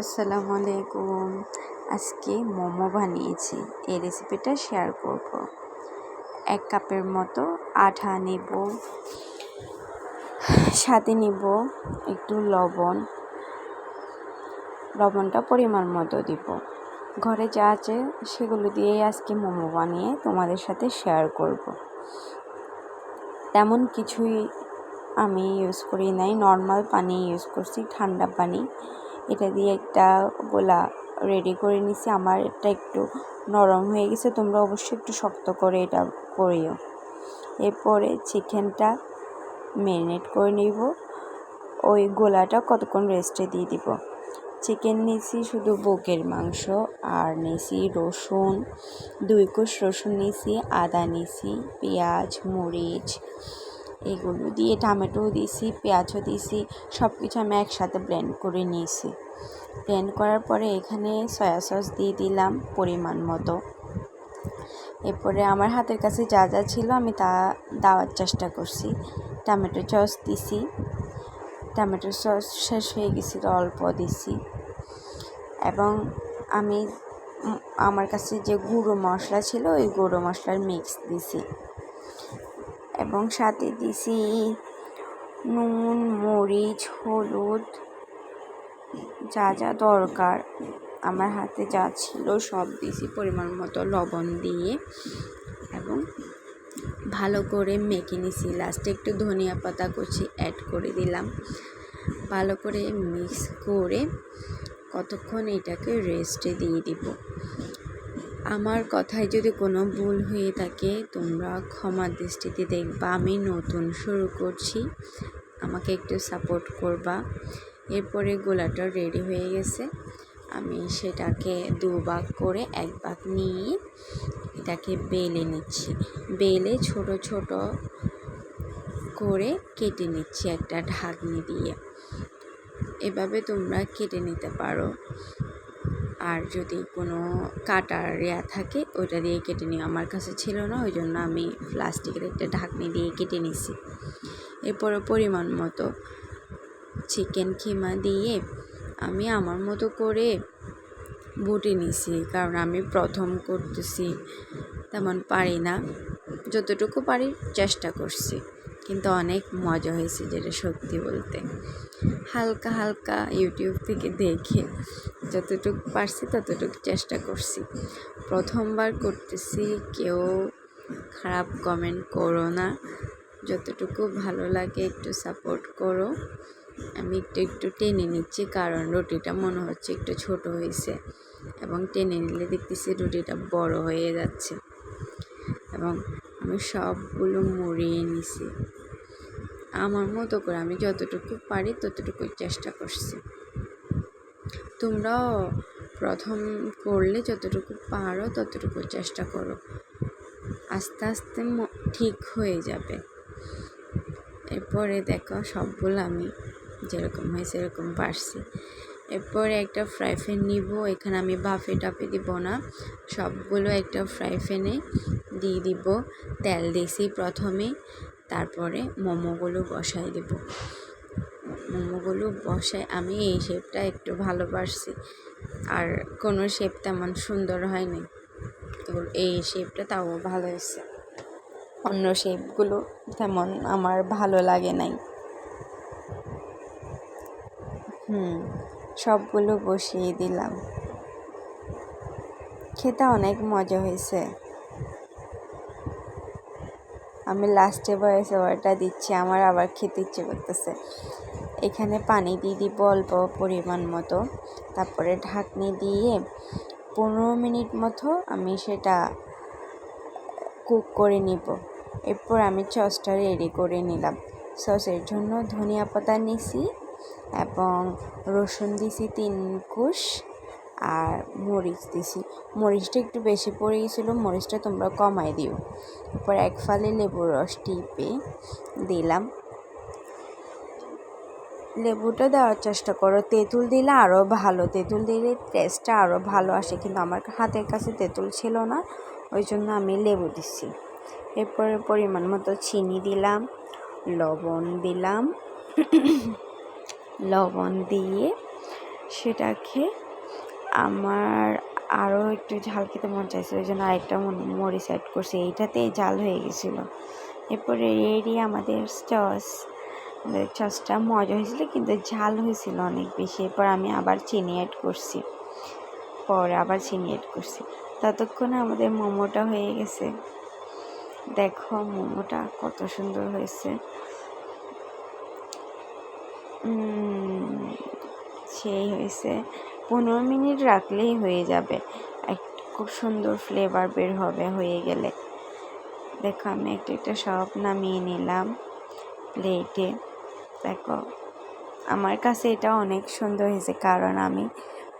আসসালামু আলাইকুম। আজকে মোমো বানিয়েছি, এই রেসিপিটা শেয়ার করব। 1 কাপের মতো আটা নেব, সাথে নেব একটু লবণটা পরিমাণ মতো দিব। ঘরে যা আছে সেগুলো দিয়েই আজকে মোমো বানিয়ে তোমাদের সাথে শেয়ার করব। তেমন কিছুই আমি ইউজ করি নাই, নর্মাল পানি ইউজ করছি, ঠান্ডা পানি। এটা দিয়ে একটা গোলা রেডি করে নিছি। আমার এটা একটু নরম হয়ে গেছে, তোমরা অবশ্যই একটু শক্ত করে এটা করিও। এরপরে চিকেনটা ম্যারিনেট করে নিব, ওই গোলাটা কতক্ষণ রেস্টে দিয়ে দিব। চিকেন নিয়েছি শুধু বুকের মাংস, আর নিয়েছি রসুন, 2 কোষ রসুন নিয়েছি, আদা নিয়েছি, পেঁয়াজ, মরিচ, এগুলো দিয়ে টমেটো দিয়েছি, পেঁয়াজও দিয়েছি, সব কিছু আমি একসাথে ব্লেন্ড করে নিয়েছি। ব্লেন্ড করার পরে এখানে সয়া সস দিয়ে দিলাম পরিমাণ মতো। এরপরে আমার হাতের কাছে যা যা ছিল আমি তা দেওয়ার চেষ্টা করছি। টমেটো সস দিছি, টমেটো সস শেষ হয়ে গেছিলো, অল্প দিছি। এবং আমি আমার কাছে যে গুঁড়ো মশলা ছিল ওই গুঁড়ো মশলার মিক্স দিছি, এবং সাথে দিছি নুন, মরিচ, হলুদ, যা যা দরকার আমার হাতে যা ছিল সব দিছি পরিমাণ মতো, লবণ দিয়ে এবং ভালো করে মেখে নিছি। লাস্টে একটু ধনিয়া পাতা কুচি অ্যাড করে দিলাম। ভালো করে মিক্স করে কতক্ষণ এটাকে রেস্টে দিয়ে দিব। আমার কথায় যদি কোনো ভুল হয়ে থাকে তোমরা ক্ষমার দৃষ্টিতে দেখবা, আমি নতুন শুরু করছি, আমাকে একটু সাপোর্ট করবা। এরপরে গোলাটা রেডি হয়ে গেছে, আমি সেটাকে 2 ভাগ করে 1 ভাগ নিয়ে এটাকে বেলে নিচ্ছি। বেলে ছোট ছোট করে কেটে নিচ্ছি একটা ঢাকনি দিয়ে। এভাবে তোমরা কেটে নিতে পারো, আর যদি কোনো কাটার থাকে ওইটা দিয়ে কেটে নিও। আমার কাছে ছিল না, ওই জন্য আমি প্লাস্টিকের একটা ঢাকনি দিয়ে কেটে নিছি। এরপরে পরিমাণ মতো চিকেন কিমা দিয়ে আমি আমার মতো করে বুটে নিছি, কারণ আমি প্রথম করতেছি, তেমন পারি না, যতটুকু পারি চেষ্টা করছি। কিন্তু অনেক মজা হয়েছে, যেটা সত্যি বলতে। হালকা হালকা ইউটিউব থেকে দেখে যতটুকু পারছি ততটুকু চেষ্টা করছি। প্রথমবার করতেছি, কেউ খারাপ কমেন্ট করো না, যতটুকু ভালো লাগে একটু সাপোর্ট করো। আমি একটু টেনে নিচ্ছি, কারণ রুটিটা মনে হচ্ছে একটু ছোট হয়েছে, এবং টেনে নিলে দেখতেছি রুটিটা বড় হয়ে যাচ্ছে। এবং আমি সবগুলো মুড়িয়ে নিছি আমার মতো করে, আমি যতটুকু পারি ততটুকুই চেষ্টা করছি। তোমরাও প্রথম করলে যতটুকু পারো ততটুকু চেষ্টা করো, আস্তে আস্তে ঠিক হয়ে যাবে। এরপরে দেখো সবগুলো আমি যেরকম হয়েছে এরকম পারছি। এরপরে একটা ফ্রাই প্যান নিব, এখানে আমি ভাপে টাপে দিব না, সবগুলো একটা ফ্রাই প্যানে দিয়ে দিব। তেল দিয়েছি প্রথমে, তারপরে মোমোগুলো বসাই দেব। মোমোগুলো বসায় আমি এই শেপটা একটু ভালো পারছি, আর কোনো শেপ তেমন সুন্দর হয়নি, তো এই শেপটা তাও ভালো হয়েছে। অন্য শেপগুলো তেমন আমার ভালো লাগে নাই। সবগুলো বসিয়ে দিলাম। খেতে অনেক মজা হয়েছে। আমি লাস্টে ভয়েস ওভারটা দিচ্ছি, আমার আবার খেতে ইচ্ছে করতেছে। এখানে পানি দিয়ে দিব অল্প পরিমাণ মতো, তারপরে ঢাকনি দিয়ে 15 মিনিট মতো আমি সেটা কুক করে নিব। এরপর আমি সসটা রেডি করে নিলাম। সসের জন্য ধনিয়া পাতা নিছি, এবং রসুন দিছি 3 কোষ, আর মরিচ দিছি। মরিচটা একটু বেশি পড়ে গেছিলো, মরিচটা তোমরা কমাই দিও। এরপর 1 ফালি লেবুর রস টিপে দিলাম। লেবুটা দেওয়ার চেষ্টা করো, তেঁতুল দিলে আরও ভালো, তেঁতুল দিলে টেস্টটা আরও ভালো আসে, কিন্তু আমার হাতের কাছে তেঁতুল ছিল না, ওই জন্য আমি লেবু দিচ্ছি। এরপরে পরিমাণ মতো চিনি দিলাম, লবণ দিলাম। লবণ দিয়ে সেটা খেয়ে আমার আরও একটু ঝাল খেতে মন চাইছে, ওই জন্য আরেকটা মরিচ অ্যাড করছি, এইটাতেই ঝাল হয়ে গেছিলো। এরপরে রেডি আমাদের সসটা মজা হয়েছিল, কিন্তু ঝাল হয়েছিল অনেক বেশি। এরপর আমি আবার চিনি অ্যাড করছি, ততক্ষণে আমাদের মোমোটা হয়ে গেছে। দেখো মোমোটা কত সুন্দর হয়েছে, সেই হয়েছে। 15 মিনিট রাখলেই হয়ে যাবে, খুব সুন্দর ফ্লেভার বের হবে হয়ে গেলে। দেখো আমি একটা সব নামিয়ে নিলাম প্লেটে। দেখো আমার কাছে এটা অনেক সুন্দর হয়েছে, কারণ আমি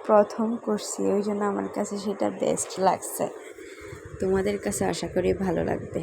প্রথম করছি, ওই জন্য আমার কাছে সেটা বেস্ট লাগছে। তোমাদের কাছে আশা করি ভালো লাগবে।